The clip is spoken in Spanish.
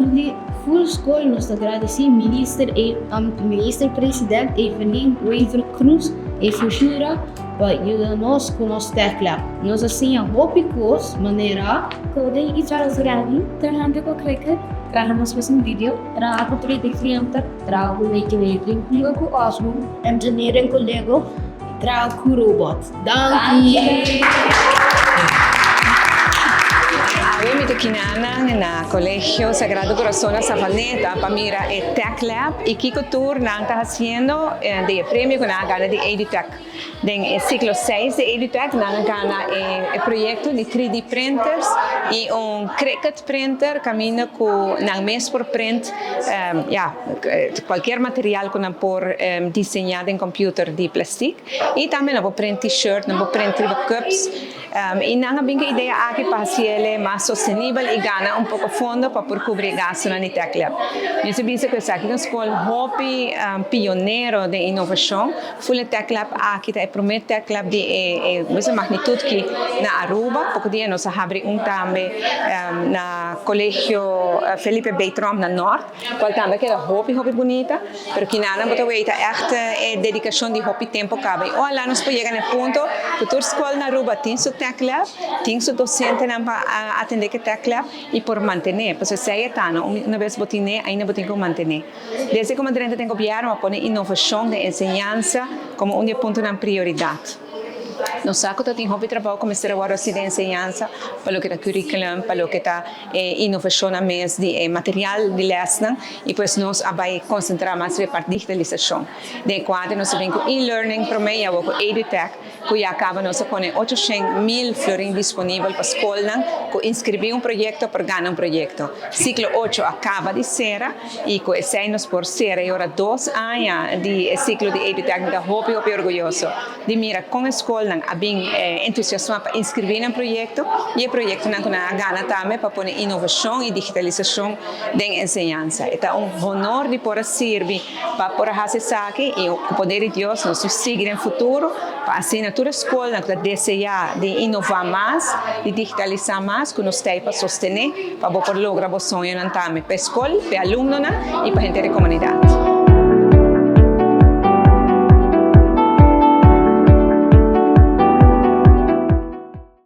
de full school nos agradeci minister-president Evelyn Raver Cruz e futura para ajudar-nos com nosso teclado. Nós assim a hobby-cos maneira coding e transgrani, trabajando con Cricut, trabajamos con un video, trabajo 3D printer, trabajo making com Osmo, engineering com Lego, trabalho com robot. Danke! Avem kinanang na Colegio Sagrado Corazón de Savaneta para mira el Tech Lab y Kiko Tour nang está haciendo de premio que nang gana de EduTech. En el ciclo 6 de EduTech nang gana el proyecto de 3D printers y un Cricut printer camino con nang mes por print cualquier material con por diseñado en computer de plástico y también no print t-shirt, no print cups y nang binga idea aquí para hacerle más sostenible y gana un poco fondo para por cubrir gastos en el Tech Lab. Yo se dice que es aquí una escuela hobby pionero de innovación. Fue el Tech Lab aquí el primer Tech Lab de esa magnitud que na Aruba, porque día nos abre un también na colegio Felipe Beitram na Norte, cual también que era hobby bonita, pero que nada pero veita echt dedicación de hobby tempo cabe. O lá nos puede llegar en el punto que toda escuela na Aruba tiene su Tech Lab, tiene su docente para atender que Tech Lab y por mantener, pues se está una vez botiné, ainda botin que mantener. Desde como dirigente tengo gobierno a poner innovación de enseñanza como un punto de prioridad. Nos saco de hobby trabajo como este ahora así de enseñanza, para lo que está currículum, para lo que está innovación a mes de material de lesson y pues nos va a concentrar más en la digitalización. De cuando nos ven con e-learning promedio o con EduTech, que ya acaba nos pone 800.000 florins disponibles para escuelas, que inscribir un proyecto para ganar un proyecto. Ciclo 8 acaba de ser y que ese nos por ser y ahora 2 años de ciclo de EduTech me da hobby orgulloso. De mira con escuela a bem entusiasmado para inscrever no projeto e o projeto não gana também para pôr inovação e digitalização da enseñança. É honor de poder servir para poder fazer isso aqui e o poder de Deus nos seguir no futuro para assim a toda escola que deseja de inovar mais, de digitalizar mais, que nos tem para sostener para poder lograr o sonho também para a escola, para alunos e para a gente da comunidade.